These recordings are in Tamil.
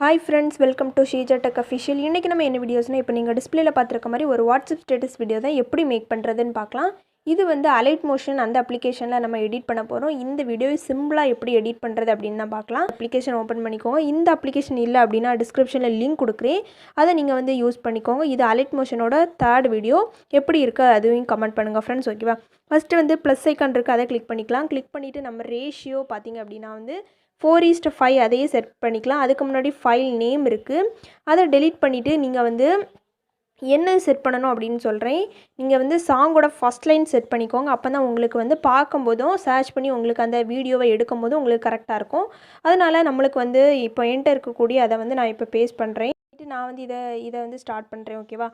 Hi friends, welcome to Sheja Tech Official. இன்னைக்கு நம்ம என்ன வீடியோஸ்னா இப்போ நீங்க டிஸ்ப்ளேல பார்த்திருக்க மாதிரி ஒரு வாட்ஸ்அப் ஸ்டேட்டஸ் வீடியோ தான் எப்படி மேக் பண்றதுன்னு பார்க்கலாம். இது வந்து Alight மோஷன் அந்த அப்ளிகேஷன்ல நம்ம எடிட் பண்ண போறோம். இந்த வீடியோ சிம்பிளா எப்படி எடிட் பண்றது அப்படினு தான் பார்க்கலாம். அப்ளிகேஷன் ஓபன் பண்ணிக்கோங்க. இந்த அப்ளிகேஷன் இல்ல அப்படினா டிஸ்கிரிப்ஷன்ல லிங்க் கொடுக்கிறேன். அதை நீங்க வந்து யூஸ் பண்ணிக்கோங்க. இது Alight மோஷனோட 3rd வீடியோ. எப்படி இருக்கு அதுவும் கமெண்ட் பண்ணுங்க फ्रेंड्स, ஓகேவா? ஃபர்ஸ்ட் வந்து ப்ளஸ் ஐகான் இருக்கு, அதை கிளிக் பண்ணிக்கலாம். கிளிக் பண்ணிட்டு நம்ம ரேஷியோ பாத்தீங்க அப்படினா வந்து 4:5 அதையே செட் பண்ணிக்கலாம். அதுக்கு முன்னாடி ஃபைல் நேம் இருக்குது, அதை டெலீட் பண்ணிவிட்டு நீங்கள் வந்து என்ன செட் பண்ணணும் அப்படின்னு சொல்கிறேன். நீங்கள் வந்து சாங்கோட ஃபஸ்ட் லைன் செட் பண்ணிக்கோங்க. அப்போ தான் உங்களுக்கு வந்து பார்க்கும்போதும் சர்ச் பண்ணி உங்களுக்கு அந்த வீடியோவை எடுக்கும் போதும் உங்களுக்கு கரெக்டாக இருக்கும். அதனால் நம்மளுக்கு வந்து இப்போ என்கிட்ட இருக்கக்கூடிய அதை வந்து நான் இப்போ பேஸ்ட் பண்ணுறேன். நான் வந்து இதை வந்து ஸ்டார்ட் பண்ணுறேன், ஓகேவா?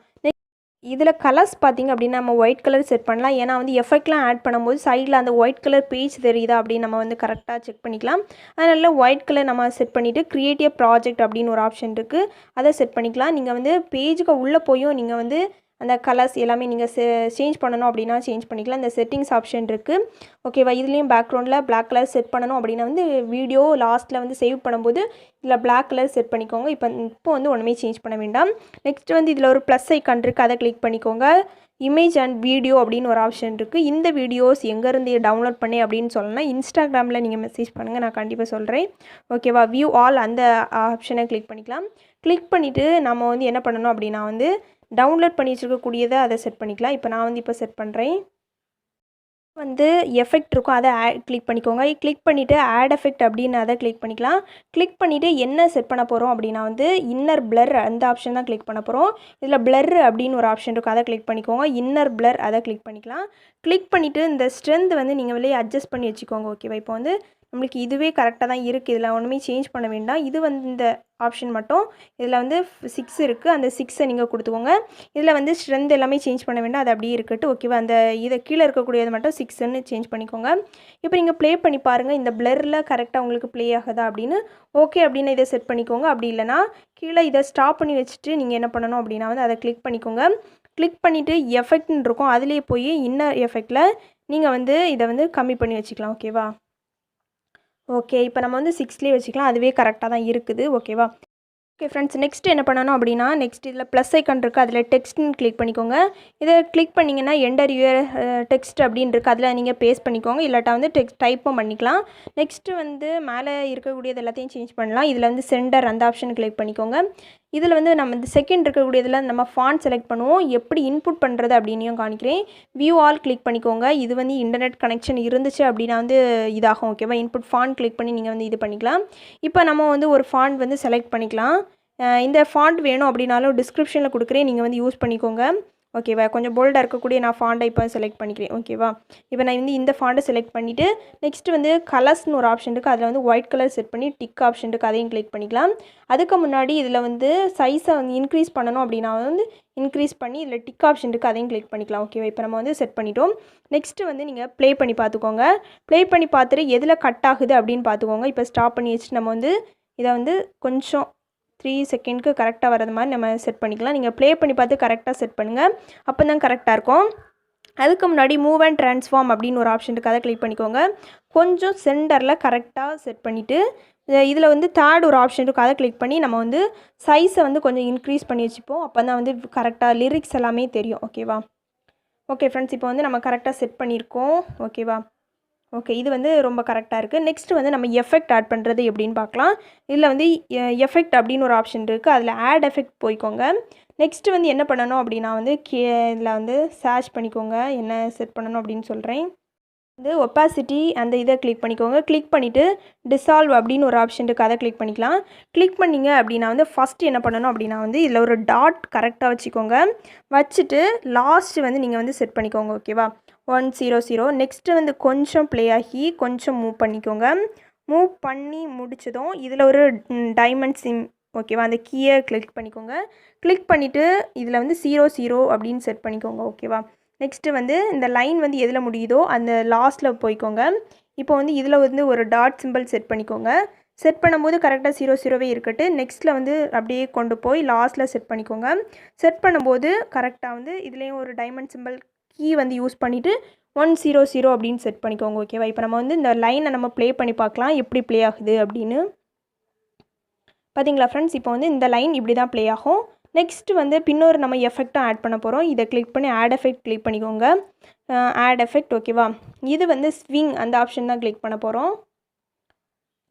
இதில் கலர்ஸ் பார்த்திங்க அப்படின்னா நம்ம ஒயிட் கலர் செட் பண்ணலாம். ஏன்னா வந்து எஃபெக்ட்லாம் ஆட் பண்ணும்போது சைடில் அந்த ஒயிட் கலர் பேஜ் தெரியுதா அப்படின்னு நம்ம வந்து கரெக்டாக செக் பண்ணிக்கலாம். அதனால் ஒயிட் கலர் நம்ம செட் பண்ணிவிட்டு கிரியேட் எ ப்ராஜெக்ட் அப்படின்னு ஒரு ஆப்ஷன் இருக்குது, அதை செட் பண்ணிக்கலாம். நீங்கள் வந்து பேஜுக்கு உள்ளே போயும் நீங்கள் வந்து அந்த கலர்ஸ் எல்லாமே நீங்கள் சேஞ்ச் பண்ணணும் அப்படின்னா சேஞ்ச் பண்ணிக்கலாம். இந்த செட்டிங்ஸ் ஆப்ஷன் இருக்குது, ஓகேவா? இதுலேயும் பேக்ரவுண்டில் பிளாக் கலர் செட் பண்ணணும் அப்படின்னா வந்து வீடியோ லாஸ்ட்டில் வந்து சேவ் பண்ணும்போது இதில் பிளாக் கலர் செட் பண்ணிக்கோங்க. இப்போ வந்து ஒன்றுமே சேஞ்ச் பண்ண வேண்டாம். நெக்ஸ்ட் வந்து இதில் ஒரு ப்ளஸ் ஐக்கான் இருக்குது, அதை கிளிக் பண்ணிக்கோங்க. இமேஜ் அண்ட் வீடியோ அப்படின்னு ஒரு ஆப்ஷன் இருக்குது. இந்த வீடியோஸ் எங்கேருந்து டவுன்லோட் பண்ணி அப்படின்னு சொல்லணும்னா இன்ஸ்டாகிராமில் நீங்கள் மெசேஜ் பண்ணுங்கள், நான் கண்டிப்பாக சொல்கிறேன், ஓகேவா? வியூ ஆல் அந்த ஆப்ஷனை கிளிக் பண்ணிக்கலாம். கிளிக் பண்ணிவிட்டு நம்ம வந்து என்ன பண்ணணும் அப்படின்னா வந்து டவுன்லோட் பண்ணி வச்சுருக்கக்கூடியதை அதை செட் பண்ணிக்கலாம். இப்போ நான் வந்து செட் பண்ணுறேன். வந்து எஃபெக்ட் இருக்கும், அதை கிளிக் பண்ணிக்கோங்க. கிளிக் பண்ணிவிட்டு ஆட் எஃபெக்ட் அப்படின்னு அதை கிளிக் பண்ணிக்கலாம். கிளிக் பண்ணிவிட்டு என்ன செட் பண்ண போகிறோம் அப்படின்னா வந்து இன்னர் பிளர் அந்த ஆப்ஷன் தான் கிளிக் பண்ண போகிறோம். இதில் பிளர் அப்படின்னு ஒரு ஆப்ஷன் இருக்கும், அதை கிளிக் பண்ணிக்கோங்க. இன்னர் பிளர் அதை கிளிக் பண்ணிக்கலாம். கிளிக் பண்ணிவிட்டு இந்த ஸ்ட்ரென்த் வந்து நீங்கள் வெளியே அட்ஜஸ்ட் பண்ணி வச்சுக்கோங்க, ஓகேவா? இப்போ வந்து நம்மளுக்கு இதுவே கரெக்டாக தான் இருக்குது, இதில் ஒன்றுமே சேஞ்ச் பண்ண வேண்டாம். இது வந்து இந்த ஆப்ஷன் மட்டும் இதில் வந்து 6 இருக்குது, அந்த 6 நீங்கள் கொடுத்துக்கோங்க. இதில் வந்து ஸ்ட்ரென்த் எல்லாமே சேஞ்ச் பண்ண வேண்டாம், அது அப்படியே இருக்கட்டும், ஓகேவா? அந்த இதை கீழே இருக்கக்கூடியது மட்டும் 6ன்னு சேஞ்ச் பண்ணிக்கோங்க. இப்போ நீங்கள் ப்ளே பண்ணி பாருங்கள், இந்த பிளரில் கரெக்டாக உங்களுக்கு ப்ளே ஆகுதா அப்படின்னு. ஓகே அப்படின்னு இதை செட் பண்ணிக்கோங்க. அப்படி இல்லைனா கீழே இதை ஸ்டாப் பண்ணி வச்சுட்டு நீங்கள் என்ன பண்ணணும் அப்படின்னா வந்து அதை கிளிக் பண்ணிக்கோங்க. கிளிக் பண்ணிவிட்டு எஃபெக்ட்னு இருக்கும், அதிலே போய் இன்னர் எஃபெக்டில் நீங்கள் வந்து இதை வந்து கம்மி பண்ணி வச்சுக்கலாம், ஓகேவா? ஓகே, இப்போ நம்ம வந்து 6லேயே வச்சுக்கலாம், அதுவே கரெக்டாக தான் இருக்குது, ஓகேவா? ஓகே ஃப்ரெண்ட்ஸ், நெக்ஸ்ட் என்ன பண்ணணும் அப்படின்னா நெக்ஸ்ட் இதில் ப்ளஸ் ஐக்கான் இருக்குது, அதில் டெக்ஸ்ட்னு கிளிக் பண்ணிக்கோங்க. இதை கிளிக் பண்ணிங்கன்னா என்டர் யுவர் டெக்ஸ்ட் அப்படின்னு இருக்குது, அதில் நீங்கள் பேஸ்ட் பண்ணிக்கோங்க. இல்லாட்டா வந்து டெக்ஸ்ட் டைப்பும் பண்ணிக்கலாம். நெக்ஸ்ட்டு வந்து மேலே இருக்கக்கூடியது எல்லாத்தையும் சேஞ்ச் பண்ணலாம். இதில் வந்து சென்டர் அந்த ஆப்ஷன் கிளிக் பண்ணிக்கோங்க. இதில் வந்து நம்ம இந்த செகண்ட் இருக்கக்கூடியதில் நம்ம ஃபாண்ட் செலக்ட் பண்ணுவோம், எப்படி இன்புட் பண்ணுறது அப்படின்னும் காணிக்கிறேன். வியூ ஆல் கிளிக் பண்ணிக்கோங்க. இது வந்து இன்டர்நெட் கனெக்ஷன் இருந்துச்சு அப்படின்னா வந்து இதாகும், ஓகேவா? இன்புட் ஃபாண்ட் கிளிக் பண்ணி நீங்கள் வந்து இது பண்ணிக்கலாம். இப்போ நம்ம வந்து ஒரு ஃபாண்ட் வந்து செலக்ட் பண்ணிக்கலாம். இந்த ஃபாண்ட் வேணும் அப்படின்னாலும் டிஸ்கிரிப்ஷனில் கொடுக்குறேன், நீங்கள் வந்து யூஸ் பண்ணிக்கோங்க, ஓகேவா? கொஞ்சம் போல்டாக இருக்கக்கூடிய நான் ஃபாண்ட்டை இப்போ செலக்ட் பண்ணிக்கிறேன், ஓகேவா? இப்போ நான் வந்து இந்த ஃபாண்ட்டை செலக்ட் பண்ணிவிட்டு நெக்ஸ்ட் வந்து கலர்ஸ்னு ஒரு ஆப்ஷன் இருக்குது, அதில் வந்து ஒயிட் கலர் செட் பண்ணி டிக் ஆப்ஷன் இருக்குது, அதையும் கிளிக் பண்ணிக்கலாம். அதுக்கு முன்னாடி இதில் வந்து சைஸை வந்து இன்க்ரீஸ் பண்ணணும் அப்படின்னா வந்து இன்க்ரீஸ் பண்ணி இதில் டிக் ஆப்ஷன் இருக்குது, அதையும் கிளிக் பண்ணிக்கலாம், ஓகேவா? இப்போ நம்ம வந்து செட் பண்ணிட்டோம். நெக்ஸ்ட்டு வந்து நீங்கள் ப்ளே பண்ணி பார்த்துக்கோங்க. ப்ளே பண்ணி பார்த்துட்டு எதில் கட் ஆகுது அப்படின்னு பார்த்துக்கோங்க. இப்போ ஸ்டாப் பண்ணி வச்சுட்டு நம்ம வந்து இதை வந்து கொஞ்சம் 3 செகண்ட்க்கு கரெக்டாக வரது மாதிரி நம்ம செட் பண்ணிக்கலாம். நீங்கள் ப்ளே பண்ணி பார்த்து கரெக்டாக செட் பண்ணுங்கள், அப்போ தான் கரெக்டாக இருக்கும். அதுக்கு முன்னாடி மூவ் அண்ட் ட்ரான்ஸ்ஃபார்ம் அப்படின்னு ஒரு ஆப்ஷன் இருக்குது, அதை கிளிக் பண்ணிக்கோங்க. கொஞ்சம் சென்டரில் கரெக்டாக செட் பண்ணிவிட்டு இதில் வந்து 3rd ஒரு ஆப்ஷன் இருக்குது, அதை கிளிக் பண்ணி நம்ம வந்து சைஸை வந்து கொஞ்சம் இன்க்ரீஸ் பண்ணி வச்சுப்போம். அப்போ தான் வந்து கரெக்டாக லிரிக்ஸ் எல்லாமே தெரியும், ஓகேவா? ஓகே ஃப்ரெண்ட்ஸ், இப்போ வந்து நம்ம கரெக்டாக செட் பண்ணியிருக்கோம், ஓகேவா? ஓகே, இது வந்து ரொம்ப கரெக்டாக இருக்குது. நெக்ஸ்ட் வந்து நம்ம எஃபெக்ட் ஆட் பண்ணுறது எப்படின்னு பார்க்கலாம். இதில் வந்து எஃபெக்ட் அப்படின்னு ஒரு ஆப்ஷன் இருக்குது, அதில் ஆட் எஃபெக்ட் போய்க்கோங்க. நெக்ஸ்ட்டு வந்து என்ன பண்ணணும் அப்படின்னா வந்து இதில் வந்து சர்ச் பண்ணிக்கோங்க, என்ன செட் பண்ணணும் அப்படின்னு சொல்கிறேன். வந்து ஒப்பாசிட்டி அந்த இதை கிளிக் பண்ணிக்கோங்க. கிளிக் பண்ணிவிட்டு டிசால்வ் அப்படின்னு ஒரு ஆப்ஷன் இருக்குது, அதை கிளிக் பண்ணிக்கலாம். கிளிக் பண்ணிங்க அப்படின்னா வந்து ஃபஸ்ட்டு என்ன பண்ணணும் அப்படின்னா வந்து இதில் ஒரு டாட் கரெக்டாக வச்சுக்கோங்க. வச்சுட்டு லாஸ்ட்டு வந்து நீங்கள் வந்து செட் பண்ணிக்கோங்க, ஓகேவா? 100. நெக்ஸ்ட்டு வந்து கொஞ்சம் ப்ளே ஆகி கொஞ்சம் மூவ் பண்ணிக்கோங்க. மூவ் பண்ணி முடிச்சதும் இதில் ஒரு டைமண்ட் சிம், ஓகேவா? அந்த கீயை கிளிக் பண்ணிக்கோங்க. கிளிக் பண்ணிவிட்டு இதில் வந்து 00 அப்படின்னு செட் பண்ணிக்கோங்க, ஓகேவா? நெக்ஸ்ட்டு வந்து இந்த லைன் வந்து எதில் முடியுதோ அந்த லாஸ்ட்டில் போய்க்கோங்க. இப்போ வந்து இதில் வந்து ஒரு டாட் சிம்பிள் செட் பண்ணிக்கோங்க. செட் பண்ணும்போது கரெக்டாக 00வே இருக்கட்டு. நெக்ஸ்ட்டில் வந்து அப்படியே கொண்டு போய் லாஸ்ட்டில் செட் பண்ணிக்கோங்க. செட் பண்ணும்போது கரெக்டாக வந்து இதுலேயும் ஒரு டைமண்ட் சிம்பிள் கீ வந்து யூஸ் பண்ணிவிட்டு 100 அப்படின்னு செட் பண்ணிக்கோங்க, ஓகேவா? இப்போ நம்ம வந்து இந்த லைனை நம்ம ப்ளே பண்ணி பார்க்கலாம் எப்படி ப்ளே ஆகுது அப்படின்னு. பார்த்தீங்களா ஃப்ரெண்ட்ஸ், இப்போ வந்து இந்த லைன் இப்படி தான் ப்ளே ஆகும். நெக்ஸ்ட் வந்து பின்னொரு நம்ம எஃபெக்ட்டும் ஆட் பண்ண போகிறோம். இதை கிளிக் பண்ணி ஆட் எஃபெக்ட் கிளிக் பண்ணிக்கோங்க. ஆட் எஃபெக்ட் ஓகேவா. இது வந்து ஸ்விங் அந்த ஆப்ஷன் தான் கிளிக் பண்ண போகிறோம்.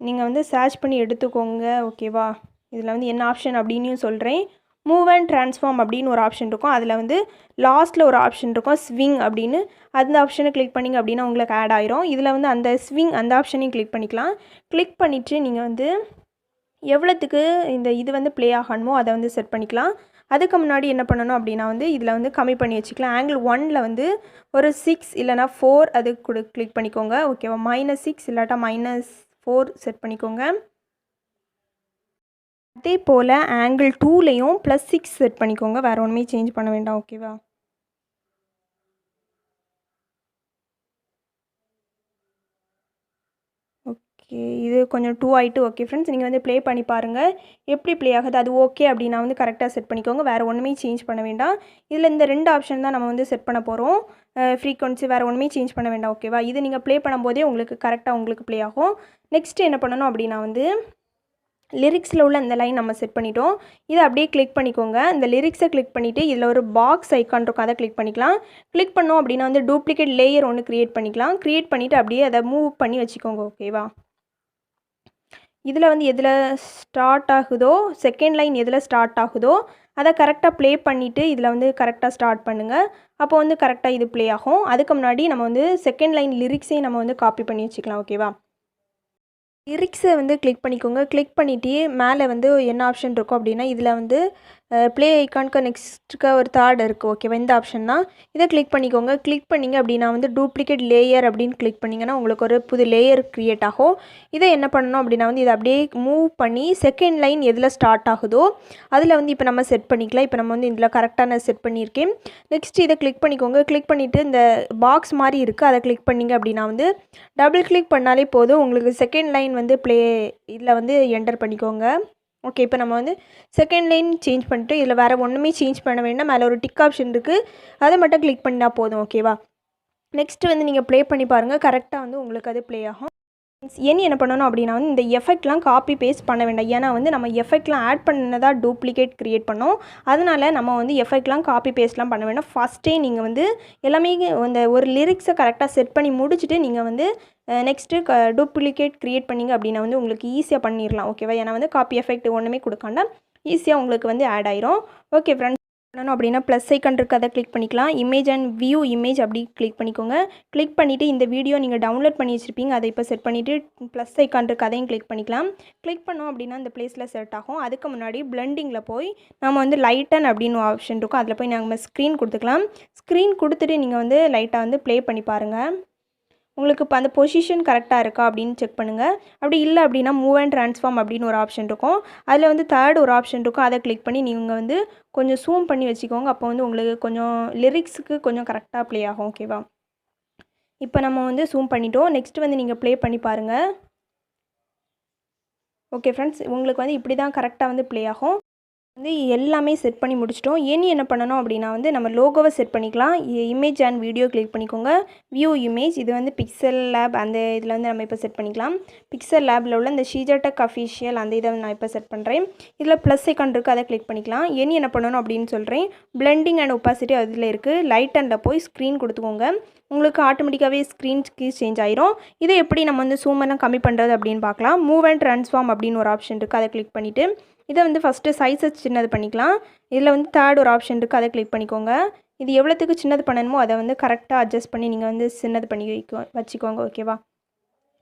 நீங்கள் வந்து சர்ச் பண்ணி எடுத்துக்கோங்க ஓகேவா. இதில் வந்து என்ன ஆப்ஷன் அப்படின்னு சொல்கிறேன். மூவ் அண்ட் ட்ரான்ஸ்ஃபார்ம் அப்படின்னு ஒரு ஆப்ஷன் இருக்கும். அதில் வந்து லாஸ்ட்டில் ஒரு ஆப்ஷன் இருக்கும் ஸ்விங் அப்படின்னு. அந்த ஆப்ஷனை கிளிக் பண்ணிங்க அப்படின்னா உங்களுக்கு ஆட் ஆயிரும். இதில் வந்து அந்த ஸ்விங் அந்த ஆப்ஷனையும் கிளிக் பண்ணிக்கலாம். கிளிக் பண்ணிவிட்டு நீங்கள் வந்து எவ்வளோத்துக்கு இந்த இது வந்து ப்ளே ஆகணுமோ அதை வந்து செட் பண்ணிக்கலாம். அதுக்கு முன்னாடி என்ன பண்ணணும் அப்படின்னா வந்து இதில் வந்து கம்மி பண்ணி வச்சுக்கலாம். ஆங்கிள் 1ல் வந்து ஒரு 6 இல்லைனா 4 அது கிளிக் பண்ணிக்கோங்க ஓகேவா. -6 இல்லாட்டா -4 செட் பண்ணிக்கோங்க. அதே போல் ஆங்கிள் 2லையும் +6 செட் பண்ணிக்கோங்க. வேறு ஒன்றுமே சேஞ்ச் பண்ண வேண்டாம் ஓகேவா. ஓகே, இது கொஞ்சம் 2 ஆகிட்டு. ஓகே ஃப்ரெண்ட்ஸ், நீங்கள் வந்து ப்ளே பண்ணி பாருங்கள் எப்படி ப்ளே ஆகுது. அது ஓகே அப்படின்னா வந்து கரெக்டாக செட் பண்ணிக்கோங்க. வேறு ஒன்றுமே சேஞ்ச் பண்ண வேண்டாம். இதில் இந்த 2 ஆப்ஷன் தான் நம்ம வந்து செட் பண்ண போகிறோம். ஃப்ரீக்வன்சி வேறு ஒன்றுமே சேஞ்ச் பண்ண வேண்டாம் ஓகேவா. இது நீங்கள் ப்ளே பண்ணும்போதே உங்களுக்கு கரெக்டாக உங்களுக்கு ப்ளே ஆகும். நெக்ஸ்ட்டு என்ன பண்ணணும் அப்படின்னா வந்து லிரிக்ஸில் உள்ள இந்த லைன் நம்ம செட் பண்ணிட்டோம். இதை அப்படியே கிளிக் பண்ணிக்கோங்க. இந்த லிரிக்ஸை கிளிக் பண்ணிவிட்டு இதில் ஒரு பாக்ஸ் ஐக்கான் இருக்கும், அதை கிளிக் பண்ணிக்கலாம். கிளிக் பண்ணோம் அப்படின்னா வந்து டூப்ளிகேட் லேயர் ஒன்று க்ரியேட் பண்ணிக்கலாம். க்ரியேட் பண்ணிவிட்டு அப்படியே அதை மூவ் பண்ணி வச்சுக்கோங்க ஓகேவா. இதில் வந்து எதில் ஸ்டார்ட் ஆகுதோ, செகண்ட் லைன் எதில் ஸ்டார்ட் ஆகுதோ அதை கரெக்டாக ப்ளே பண்ணிவிட்டு இதில் வந்து கரெக்டாக ஸ்டார்ட் பண்ணுங்கள். அப்போ வந்து கரெக்டாக இது ப்ளே ஆகும். அதுக்கு முன்னாடி நம்ம வந்து செகண்ட் லைன் லிரிக்ஸையும் நம்ம வந்து காப்பி பண்ணி வச்சுக்கலாம் ஓகேவா. லிரிக்ஸை வந்து கிளிக் பண்ணிக்கோங்க. கிளிக் பண்ணிவிட்டு மேலே வந்து என்ன ஆப்ஷன் இருக்கும் அப்படின்னா இதில் வந்து ப்ளே ஐக்கானுக்கு நெக்ஸ்ட்டுக்கு ஒரு தேர்ட் இருக்குது ஓகேவா. இந்த ஆப்ஷன் தான். இதை கிளிக் பண்ணிக்கோங்க. கிளிக் பண்ணிங்க அப்படின்னா வந்து டூப்ளிகேட் லேயர் அப்படின்னு கிளிக் பண்ணிங்கன்னா உங்களுக்கு ஒரு புது லேயர் க்ரியேட் ஆகும். இதை என்ன பண்ணணும் அப்படின்னா வந்து இதை அப்படியே மூவ் பண்ணி செகண்ட் லைன் எதில் ஸ்டார்ட் ஆகுதோ அதில் வந்து இப்போ நம்ம செட் பண்ணிக்கலாம். இப்போ நம்ம வந்து இதில் கரெக்டாக நான் செட் பண்ணியிருக்கேன். நெக்ஸ்ட் இதை கிளிக் பண்ணிக்கோங்க. கிளிக் பண்ணிவிட்டு இந்த பாக்ஸ் மாதிரி இருக்குது, அதை கிளிக் பண்ணிங்க அப்படின்னா வந்து டபுள் கிளிக் பண்ணாலே போதும். உங்களுக்கு செகண்ட் லைன் வந்து இதில் வந்து என்டர் பண்ணிக்கோங்க. ஓகே, இப்போ நம்ம வந்து செகண்ட் லைன் சேஞ்ச் பண்ணிட்டு இதில் வேறு ஒன்றுமே சேஞ்ச் பண்ண வேண்டாம். மேலே ஒரு டிக் ஆப்ஷன் இருக்குது, அதை மட்டும் கிளிக் பண்ணால் போதும் ஓகேவா. நெக்ஸ்ட்டு வந்து நீங்கள் ப்ளே பண்ணி பாருங்கள். கரெக்டாக வந்து உங்களுக்கு அது ப்ளே ஆகும். என்ன பண்ணணும் அப்படின்னா வந்து இந்த எஃபெக்ட்லாம் காப்பி பேஸ்ட் பண்ண வேண்டாம். ஏன்னா வந்து நம்ம எஃபெக்ட்லாம் ஆட் பண்ணதாக டூப்ளிகேட் க்ரியேட் பண்ணோம். அதனால் நம்ம வந்து எஃபெக்ட்லாம் காப்பி பேஸ்ட்லாம் பண்ண வேண்டாம். ஃபஸ்ட்டே நீங்கள் வந்து எல்லாமே இந்த ஒரு லிரிக்ஸை கரெக்டாக செட் பண்ணி முடிச்சுட்டு நீங்கள் வந்து நெக்ஸ்ட்டு டூப்ளிகேட் க்ரியேட் பண்ணிங்க அப்படின்னா வந்து உங்களுக்கு ஈஸியாக பண்ணிடலாம் ஓகேவா. ஏன்னா வந்து காப்பி எஃபெக்ட் ஒன்றுமே கொடுக்காண்டா ஈஸியாக உங்களுக்கு வந்து ஆட் ஆயிரும். ஓகே ஃப்ரெண்ட்ஸ், பண்ணணும் அப்படின்னா ப்ளஸ் ஐக்கான் இருக்குது, அதை கிளிக் பண்ணிக்கலாம். இமேஜ் அண்ட் வியூ இமேஜ் அப்படி கிளிக் பண்ணிக்கோங்க. கிளிக் பண்ணிவிட்டு இந்த வீடியோ நீங்கள் டவுன்லோட் பண்ணி வச்சுருப்பீங்க, அதை இப்போ செட் பண்ணிவிட்டு ப்ளஸ் ஐக்கான் இருக்குது, அதையும் கிளிக் பண்ணிக்கலாம். கிளிக் பண்ணோம் அப்படின்னா இந்த ப்ளேஸில் செட் ஆகும். அதுக்கு முன்னாடி பிளெண்டிங்கில் போய் நம்ம வந்து லைட்டன் அப்படின்னு ஒரு ஆப்ஷன் இருக்கும், அதில் போய் நம்ம ஸ்க்ரீன் கொடுத்துக்கலாம். ஸ்க்ரீன் கொடுத்துட்டு நீங்கள் வந்து லைட்டாக வந்து ப்ளே பண்ணி பாருங்கள். உங்களுக்கு இப்போ அந்த பொசிஷன் கரெக்டாக இருக்கா அப்படின்னு செக் பண்ணுங்கள். அப்படி இல்லை அப்படின்னா மூவ் அண்ட் ட்ரான்ஸ்ஃபார்ம் அப்படின்னு ஒரு ஆப்ஷன் இருக்கும், அதில் வந்து தேர்ட் ஒரு ஆப்ஷன் இருக்கும், அதை கிளிக் பண்ணி நீங்கள் வந்து கொஞ்சம் ஜூம் பண்ணி வச்சுக்கோங்க. அப்போ வந்து உங்களுக்கு கொஞ்சம் லிரிக்ஸுக்கு கொஞ்சம் கரெக்டாக ப்ளே ஆகும் ஓகேவா. இப்போ நம்ம வந்து ஜூம் பண்ணிட்டோம். நெக்ஸ்ட் வந்து நீங்கள் ப்ளே பண்ணி பாருங்கள். ஓகே ஃப்ரெண்ட்ஸ், உங்களுக்கு வந்து இப்படி தான் கரெக்டாக வந்து ப்ளே ஆகும். வந்து எல்லாமே செட் பண்ணி முடிச்சிட்டோம். என்ன பண்ணணும் அப்படின்னா வந்து நம்ம லோகோவை செட் பண்ணிக்கலாம். இமேஜ் அண்ட் வீடியோ கிளிக் பண்ணிக்கோங்க. வியூ இமேஜ், இது வந்து பிக்சல் லேப் அந்த இதில் வந்து நம்ம இப்போ செட் பண்ணிக்கலாம். பிக்சல் லேபில் உள்ள இந்த ஷீஜாடெக் அஃபிஷியல் அந்த இதை நான் இப்போ செட் பண்ணுறேன். இதில் ப்ளஸ் ஐக்கான் இருக்குது, அதை கிளிக் பண்ணிக்கலாம். என்ன பண்ணணும் அப்படின்னு சொல்கிறேன். பிளெண்டிங் அண்ட் ஒப்பாசிட்டி அதில் இருக்குது. லைட் அண்டில் போய் ஸ்க்ரீன் கொடுத்துக்கோங்க. உங்களுக்கு ஆட்டோமேட்டிக்காகவே ஸ்க்ரீன்ஸ்க்கு சேஞ்ச் ஆயிரும். இதை எப்படி நம்ம வந்து சூமெல்லாம் கம்மி பண்ணுறது அப்படின்னு பார்க்கலாம். மூவ் அண்ட் ட்ரான்ஸ்ஃபார்ம் அப்படின்னு ஒரு ஆப்ஷன் இருக்குது, அதை கிளிக் பண்ணிவிட்டு இதை வந்து ஃபஸ்ட்டு சைஸை சின்னது பண்ணிக்கலாம். இதில் வந்து தேர்ட் ஒரு ஆப்ஷன் இருக்குது, அதை கிளிக் பண்ணிக்கோங்க. இது எவ்வளோத்துக்கு சின்னது பண்ணணுமோ அதை வந்து கரெக்டாக அட்ஜஸ்ட் பண்ணி நீங்கள் வந்து சின்னது பண்ணி வச்சுக்கோங்க ஓகேவா.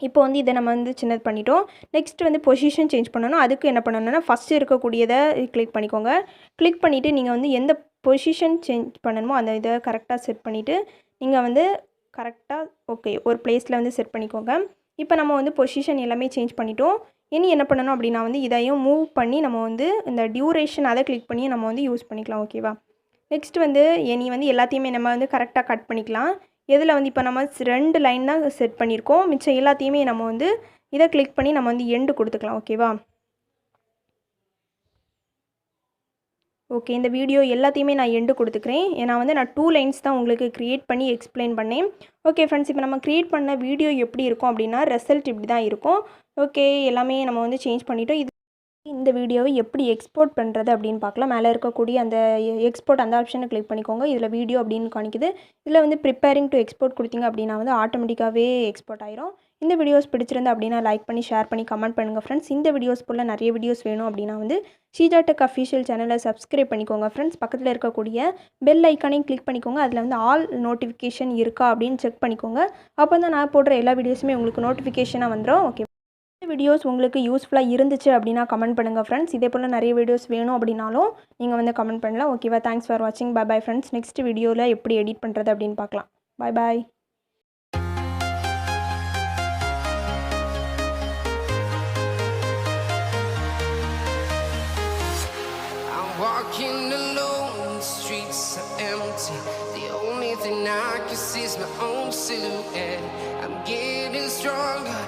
இப்போ வந்து இதை நம்ம வந்து சின்னது பண்ணிட்டோம். நெக்ஸ்ட் வந்து பொசிஷன் சேஞ்ச் பண்ணணும். அதுக்கு என்ன பண்ணணும்னா ஃபஸ்ட்டு இருக்கக்கூடியதை கிளிக் பண்ணிக்கோங்க. கிளிக் பண்ணிவிட்டு நீங்கள் வந்து எந்த பொசிஷன் சேஞ்ச் பண்ணணுமோ அந்த இதை கரெக்டாக செட் பண்ணிவிட்டு நீங்கள் வந்து கரெக்டாக ஓகே ஒரு ப்ளேஸில் வந்து செட் பண்ணிக்கோங்க. இப்போ நம்ம வந்து பொசிஷன் எல்லாமே சேஞ்ச் பண்ணிட்டோம். என்ன பண்ணணும் அப்படின்னா வந்து இதையும் மூவ் பண்ணி நம்ம வந்து இந்த டியூரேஷன் அதை கிளிக் பண்ணி நம்ம வந்து யூஸ் பண்ணிக்கலாம் ஓகேவா. நெக்ஸ்ட் வந்து வந்து எல்லாத்தையுமே நம்ம வந்து கரெக்டாக கட் பண்ணிக்கலாம். இதில் வந்து இப்போ நம்ம 2 லைன் தான் செட் பண்ணியிருக்கோம். மிச்சம் எல்லாத்தையுமே நம்ம வந்து இதை கிளிக் பண்ணி நம்ம வந்து எண்டு கொடுத்துக்கலாம் ஓகேவா. ஓகே, இந்த வீடியோ எல்லாத்தையுமே நான் எண்டு கொடுத்துக்கிறேன். ஏன்னா வந்து நான் 2 லைன்ஸ் தான் உங்களுக்கு க்ரியேட் பண்ணி எக்ஸ்பிளைன் பண்ணேன். ஓகே ஃப்ரெண்ட்ஸ், இப்போ நம்ம க்ரியேட் பண்ண வீடியோ எப்படி இருக்கும் அப்படின்னா ரிசல்ட் இப்படி தான் இருக்கும். ஓகே, எல்லாமே நம்ம வந்து சேஞ்ச் பண்ணிட்டோம். இது இந்த வீடியோவை எப்படி எக்ஸ்போர்ட் பண்ணுறது அப்படின்னு பார்க்கலாம். மேலே இருக்கக்கூடிய அந்த எக்ஸ்போர்ட் அந்த ஆப்ஷனை கிளிக் பண்ணிக்கோங்க. இதில் வீடியோ அப்படின்னு காணிக்குது. இதில் வந்து ப்ரிப்பேரிங் டு எக்ஸ்போர்ட் கொடுத்தீங்க அப்படின்னா வந்து ஆட்டோமேட்டிக்காகவே எக்ஸ்போர்ட் ஆயிரும். இந்த வீடியோஸ் பிடிச்சிருந்து அப்படின்னா லைக் பண்ணி ஷேர் பண்ணி கமெண்ட் பண்ணுங்கள் ஃப்ரெண்ட்ஸ். இந்த வீடியோஸ் போல் நிறைய வீடியோஸ் வேணும் அப்படின்னா வந்து ஷீஜா டெக் அஃபிஷியல் சேனலை சப்ஸ்கிரைப் பண்ணிக்கோங்க ஃப்ரெண்ட்ஸ். பக்கத்தில் இருக்கக்கூடிய பெல் ஐக்கானையும் கிளிக் பண்ணிக்கோங்க. அதில் வந்து ஆல் நோட்டிஃபிகேஷன் இருக்கா அப்படின்னு செக் பண்ணிக்கோங்க. அப்போ தான் நான் போடுற எல்லா வீடியோஸுமே உங்களுக்கு நோட்டிஃபிகேஷனாக வந்துடும். ஓகே, வீடியோஸ் உங்களுக்கு யூஸ்ஃபுல்லாக இருந்துச்சு அப்படின்னா கமெண்ட் பண்ணுங்கள் ஃப்ரெண்ட்ஸ். இதே போல் நிறைய வீடியோஸ் வேணும் அப்படின்னாலும் நீங்கள் வந்து கமெண்ட் பண்ணலாம். ஓகேவா? தேங்க்ஸ் ஃபார் வாட்சிங். Bye bye friends. நெக்ஸ்ட் வீடியோவில் எப்படி எடிட் பண்ணுறது அப்படின்னு பார்க்கலாம். Bye bye. Walking alone, the streets are empty. The only thing I can see is my own silhouette. I'm getting stronger.